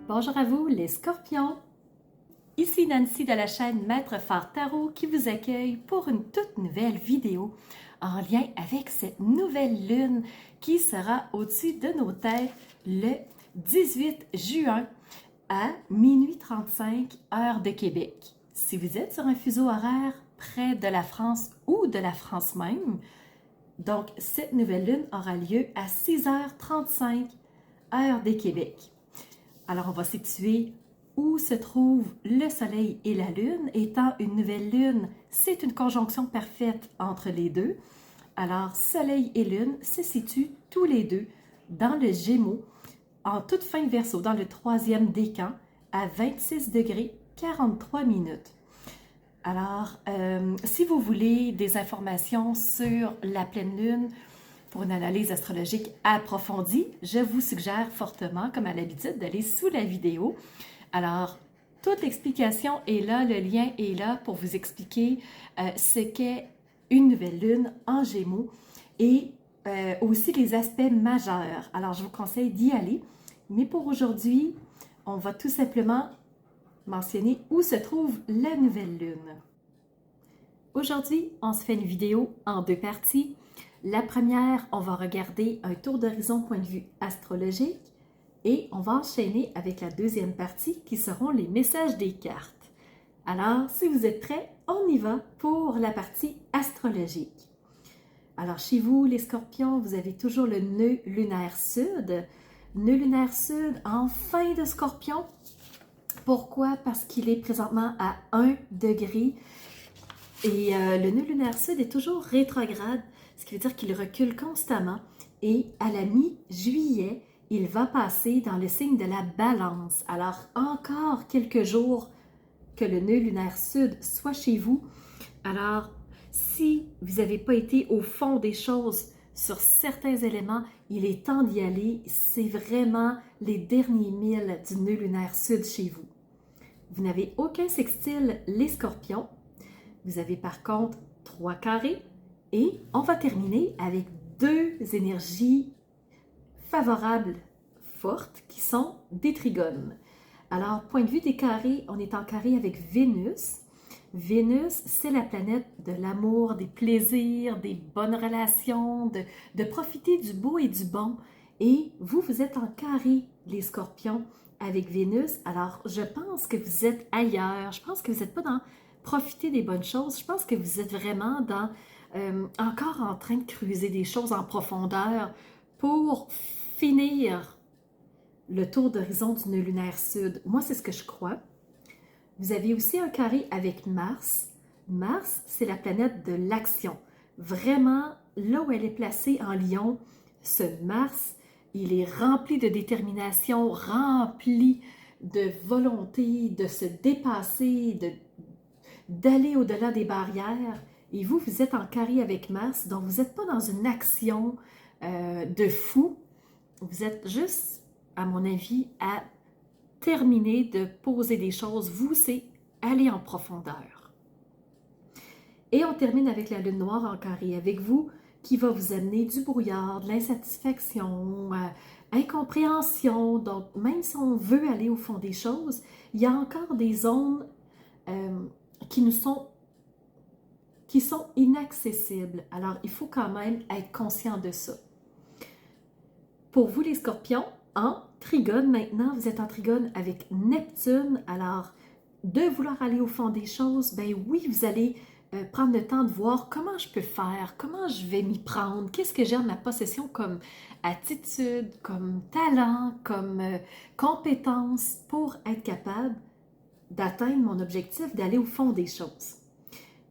Bonjour à vous les scorpions! Ici Nancy de la chaîne Maître Phare Tarot qui vous accueille pour une toute nouvelle vidéo en lien avec cette nouvelle lune qui sera au-dessus de nos têtes le 18 juin à minuit 35 heure de Québec. Si vous êtes sur un fuseau horaire près de la France ou de la France même, donc cette nouvelle lune aura lieu à 6h35 heure de Québec. Alors, on va situer où se trouvent le Soleil et la Lune. Étant une nouvelle Lune, c'est une conjonction parfaite entre les deux. Alors, Soleil et Lune se situent tous les deux dans le Gémeaux, en toute fin Verseau, dans le 3e décan, à 26 degrés 43 minutes. Alors, si vous voulez des informations sur la pleine Lune, pour une analyse astrologique approfondie, je vous suggère fortement, comme à l'habitude, d'aller sous la vidéo. Alors, toute l'explication est là, le lien est là pour vous expliquer ce qu'est une nouvelle lune en Gémeaux et aussi les aspects majeurs. Alors, je vous conseille d'y aller. Mais pour aujourd'hui, on va tout simplement mentionner où se trouve la nouvelle lune. Aujourd'hui, on se fait une vidéo en deux parties. La première, on va regarder un tour d'horizon point de vue astrologique et on va enchaîner avec la deuxième partie qui seront les messages des cartes. Alors, si vous êtes prêts, on y va pour la partie astrologique. Alors, chez vous, les scorpions, vous avez toujours le nœud lunaire sud. Nœud lunaire sud en fin de scorpion. Pourquoi? Parce qu'il est présentement à 1 degré. Et le nœud lunaire sud est toujours rétrograde, ce qui veut dire qu'il recule constamment. Et à la mi-juillet, il va passer dans le signe de la balance. Alors, encore quelques jours que le nœud lunaire sud soit chez vous. Alors, si vous n'avez pas été au fond des choses sur certains éléments, il est temps d'y aller. C'est vraiment les derniers milles du nœud lunaire sud chez vous. Vous n'avez aucun sextile, les scorpions. Vous avez par contre 3 carrés et on va terminer avec 2 énergies favorables fortes qui sont des trigones. Alors, point de vue des carrés, on est en carré avec Vénus. Vénus, c'est la planète de l'amour, des plaisirs, des bonnes relations, de profiter du beau et du bon. Et vous, vous êtes en carré, les scorpions, avec Vénus. Alors, je pense que vous êtes ailleurs. Je pense que vous n'êtes pas dans profiter des bonnes choses. Je pense que vous êtes vraiment dans encore en train de creuser des choses en profondeur pour finir le tour d'horizon du nœud lunaire sud. Moi, c'est ce que je crois. Vous avez aussi un carré avec Mars. Mars, c'est la planète de l'action. Vraiment, là où elle est placée en Lion, ce Mars, il est rempli de détermination, rempli de volonté, de se dépasser, d'aller au-delà des barrières. Et vous, vous êtes en carré avec Mars, donc vous n'êtes pas dans une action de fou. Vous êtes juste, à mon avis, à terminer de poser des choses. Vous, c'est aller en profondeur. Et on termine avec la lune noire en carré avec vous, qui va vous amener du brouillard, de l'insatisfaction, incompréhension. Donc, même si on veut aller au fond des choses, il y a encore des zones qui sont inaccessibles. Alors, il faut quand même être conscient de ça. Pour vous, les scorpions, en trigone maintenant, vous êtes en trigone avec Neptune. Alors, de vouloir aller au fond des choses, ben oui, vous allez prendre le temps de voir comment je peux faire, comment je vais m'y prendre, qu'est-ce que j'ai en ma possession comme attitude, comme talent, comme compétence pour être capable d'atteindre mon objectif, d'aller au fond des choses.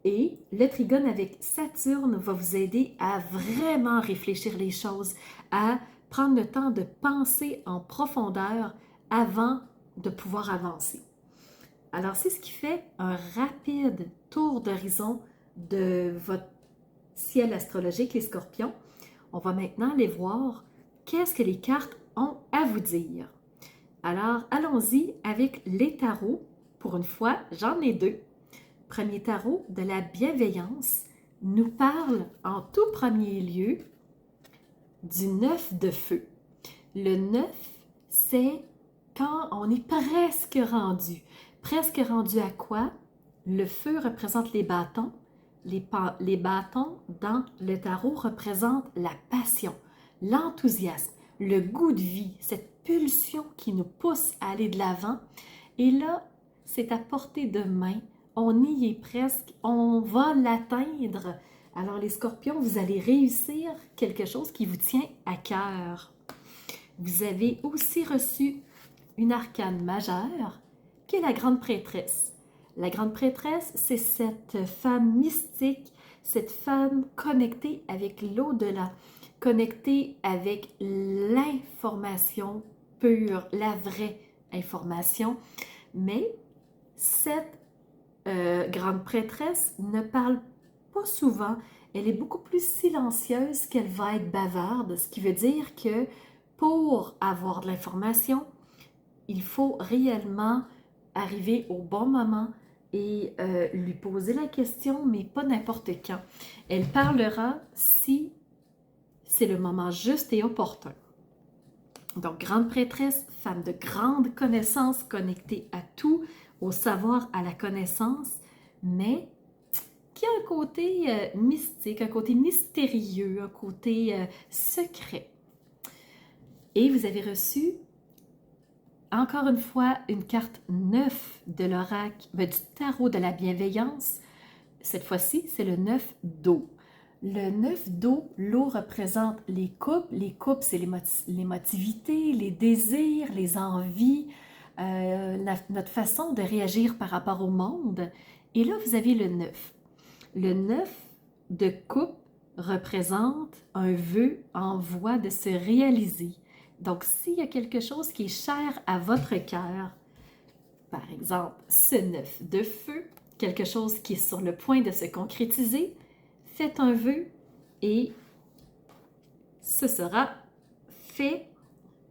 Et le trigone avec Saturne va vous aider à vraiment réfléchir les choses, à prendre le temps de penser en profondeur avant de pouvoir avancer. Alors, c'est ce qui fait un rapide tour d'horizon de votre ciel astrologique, les scorpions. On va maintenant aller voir qu'est-ce que les cartes ont à vous dire. Alors, allons-y avec les tarots. Pour une fois, j'en ai 2. Premier tarot de la bienveillance nous parle en tout premier lieu du 9 de feu. Le 9, c'est quand on est presque rendu. Presque rendu à quoi? Le feu représente les bâtons. Les bâtons dans le tarot représentent la passion, l'enthousiasme, le goût de vie, cette pulsion qui nous pousse à aller de l'avant. Et là, c'est à portée de main. On y est presque. On va l'atteindre. Alors les scorpions, vous allez réussir quelque chose qui vous tient à cœur. Vous avez aussi reçu une arcane majeure qui est la grande prêtresse. La grande prêtresse, c'est cette femme mystique, cette femme connectée avec l'au-delà, connectée avec l'information pure, la vraie information. Mais cette grande prêtresse ne parle pas souvent. Elle est beaucoup plus silencieuse qu'elle va être bavarde, ce qui veut dire que pour avoir de l'information, il faut réellement arriver au bon moment et lui poser la question, mais pas n'importe quand. Elle parlera si c'est le moment juste et opportun. Donc, grande prêtresse, femme de grande connaissance, connectée à tout, au savoir, à la connaissance, mais qui a un côté mystique, un côté mystérieux, un côté secret. Et vous avez reçu encore une fois, une carte 9 de l'oracle, du tarot de la bienveillance. Cette fois-ci, c'est le 9 d'eau. Le 9 d'eau, l'eau représente les couples. Les couples, c'est l'émotivité, les désirs, les envies, notre façon de réagir par rapport au monde. Et là, vous avez le 9. Le 9 de coupe représente un vœu en voie de se réaliser. Donc, s'il y a quelque chose qui est cher à votre cœur, par exemple, ce 9 de feu, quelque chose qui est sur le point de se concrétiser, faites un vœu et ce sera fait,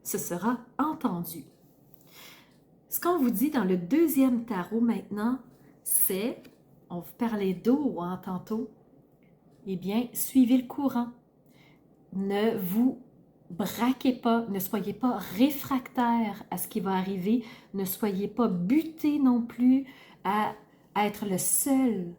ce sera entendu. Ce qu'on vous dit dans le deuxième tarot maintenant, c'est, on vous parlait d'eau tantôt, eh bien, suivez le courant. Ne vous braquez pas, ne soyez pas réfractaire à ce qui va arriver, ne soyez pas buté non plus à être le seul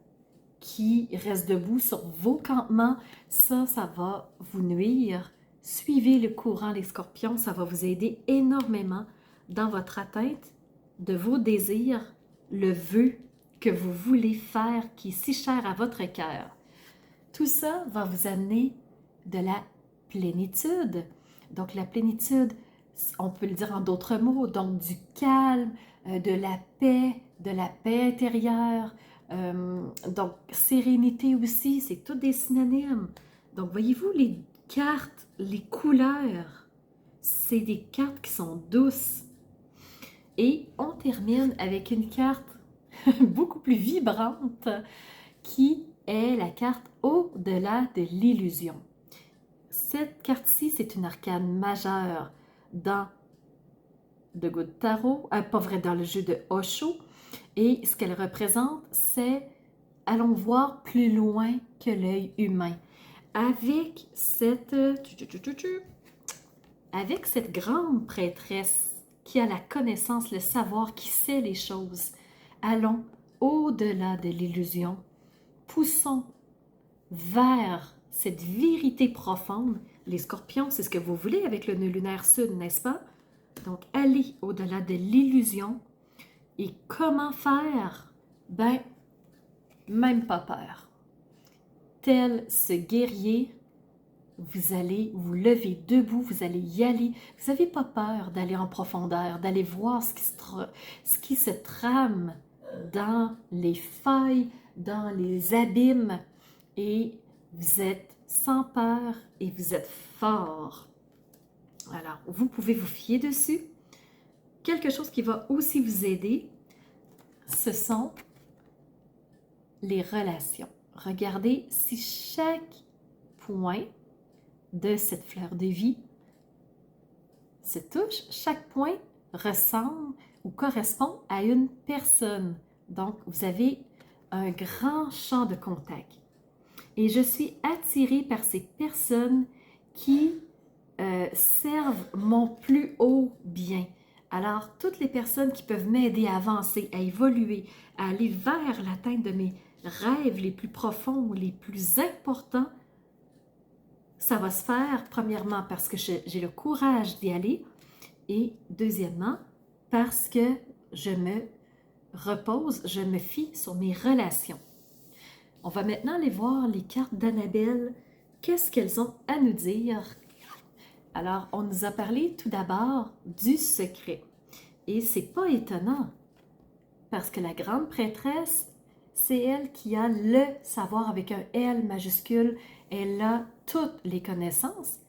qui reste debout sur vos campements. Ça va vous nuire. Suivez le courant, les scorpions, ça va vous aider énormément dans votre atteinte de vos désirs, le vœu que vous voulez faire qui est si cher à votre cœur. Tout ça va vous amener de la plénitude. Donc la plénitude, on peut le dire en d'autres mots, donc du calme, de la paix intérieure, donc sérénité aussi, c'est tous des synonymes. Donc voyez-vous, les cartes, les couleurs, c'est des cartes qui sont douces. Et on termine avec une carte beaucoup plus vibrante qui est la carte au-delà de l'illusion. Cette carte-ci, c'est une arcane majeure dans The Good Tarot, pas vrai, dans le jeu de Osho. Et ce qu'elle représente, c'est allons voir plus loin que l'œil humain. Avec cette grande prêtresse qui a la connaissance, le savoir, qui sait les choses, allons au-delà de l'illusion. Poussons vers cette vérité profonde. Les scorpions, c'est ce que vous voulez avec le nœud lunaire sud, n'est-ce pas? Donc, allez au-delà de l'illusion. Et comment faire? Ben, même pas peur. Tel ce guerrier, vous allez vous lever debout, vous allez y aller. Vous n'avez pas peur d'aller en profondeur, d'aller voir ce qui se trame dans les failles, dans les abîmes. Et vous êtes sans peur et vous êtes fort. Alors, vous pouvez vous fier dessus. Quelque chose qui va aussi vous aider, ce sont les relations. Regardez si chaque point de cette fleur de vie se touche, chaque point ressemble ou correspond à une personne. Donc, vous avez un grand champ de contact. Et je suis attirée par ces personnes qui servent mon plus haut bien. Alors, toutes les personnes qui peuvent m'aider à avancer, à évoluer, à aller vers l'atteinte de mes rêves les plus profonds, les plus importants, ça va se faire, premièrement, parce que j'ai le courage d'y aller, et deuxièmement, parce que je me repose, je me fie sur mes relations. On va maintenant aller voir les cartes d'Annabelle. Qu'est-ce qu'elles ont à nous dire? Alors, on nous a parlé tout d'abord du secret. Et c'est pas étonnant, parce que la grande prêtresse, c'est elle qui a le savoir avec un L majuscule. Elle a toutes les connaissances,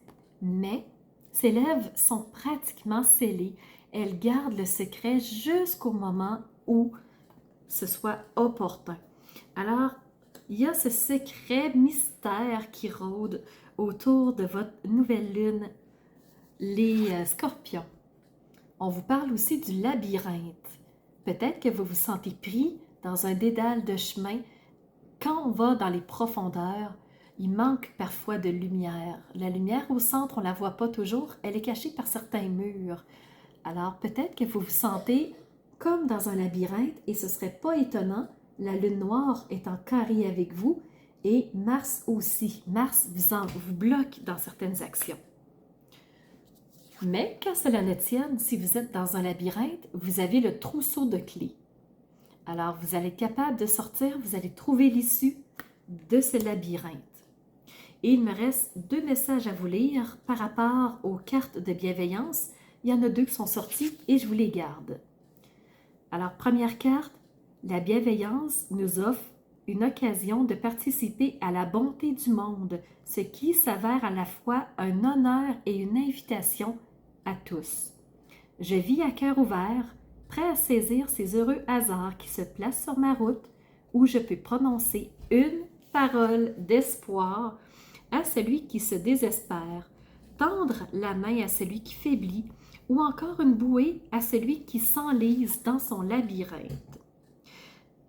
mais ses lèvres sont pratiquement scellées. Elle garde le secret jusqu'au moment où ce soit opportun. Alors, il y a ce secret mystère qui rôde autour de votre nouvelle lune, les scorpions. On vous parle aussi du labyrinthe. Peut-être que vous vous sentez pris dans un dédale de chemin. Quand on va dans les profondeurs, il manque parfois de lumière. La lumière au centre, on ne la voit pas toujours, elle est cachée par certains murs. Alors peut-être que vous vous sentez comme dans un labyrinthe et ce ne serait pas étonnant, la lune noire est en carré avec vous et Mars aussi. Mars vous bloque dans certaines actions. Mais qu'à cela ne tienne, si vous êtes dans un labyrinthe, vous avez le trousseau de clés. Alors vous allez être capable de sortir, vous allez trouver l'issue de ce labyrinthe. Et il me reste 2 messages à vous lire par rapport aux cartes de bienveillance. Il y en a 2 qui sont sortis et je vous les garde. Alors, première carte, la bienveillance nous offre une occasion de participer à la bonté du monde, ce qui s'avère à la fois un honneur et une invitation à tous. Je vis à cœur ouvert, prêt à saisir ces heureux hasards qui se placent sur ma route, où je peux prononcer une parole d'espoir à celui qui se désespère, tendre la main à celui qui faiblit, ou encore une bouée à celui qui s'enlise dans son labyrinthe.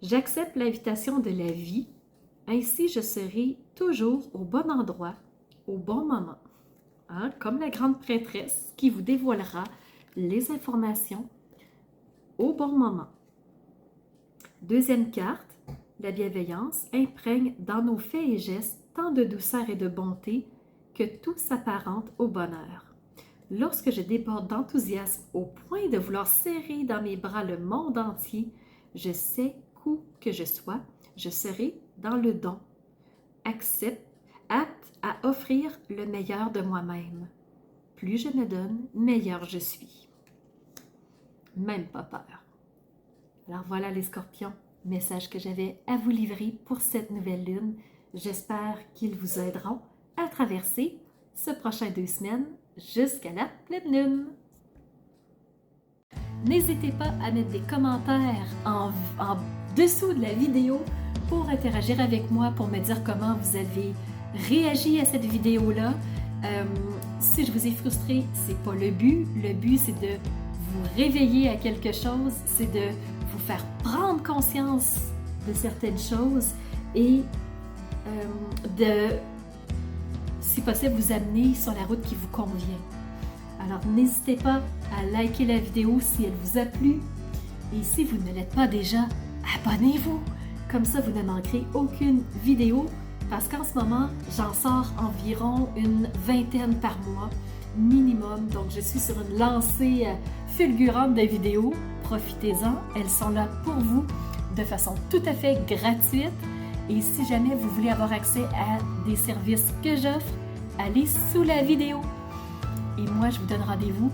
J'accepte l'invitation de la vie, ainsi je serai toujours au bon endroit, au bon moment, hein, comme la grande prêtresse qui vous dévoilera les informations au bon moment. Deuxième carte, la bienveillance imprègne dans nos faits et gestes tant de douceur et de bonté que tout s'apparente au bonheur. Lorsque je déborde d'enthousiasme au point de vouloir serrer dans mes bras le monde entier, je sais qu'où que je sois, je serai dans le don, apte à offrir le meilleur de moi-même. Plus je me donne, meilleur je suis. Même pas peur. Alors voilà les scorpions, message que j'avais à vous livrer pour cette nouvelle lune. J'espère qu'ils vous aideront à traverser ce prochain 2 semaines jusqu'à la pleine lune. N'hésitez pas à mettre des commentaires en dessous de la vidéo pour interagir avec moi, pour me dire comment vous avez réagi à cette vidéo-là. Si je vous ai frustré, c'est pas le but. Le but, c'est de vous réveiller à quelque chose, c'est de vous faire prendre conscience de certaines choses et de, si possible, vous amener sur la route qui vous convient. Alors, n'hésitez pas à liker la vidéo si elle vous a plu. Et si vous ne l'êtes pas déjà, abonnez-vous. Comme ça, vous ne manquerez aucune vidéo parce qu'en ce moment, j'en sors environ une 20aine par mois minimum. Donc, je suis sur une lancée fulgurante de vidéos. Profitez-en, elles sont là pour vous de façon tout à fait gratuite. Et si jamais vous voulez avoir accès à des services que j'offre, allez sous la vidéo. Et moi, je vous donne rendez-vous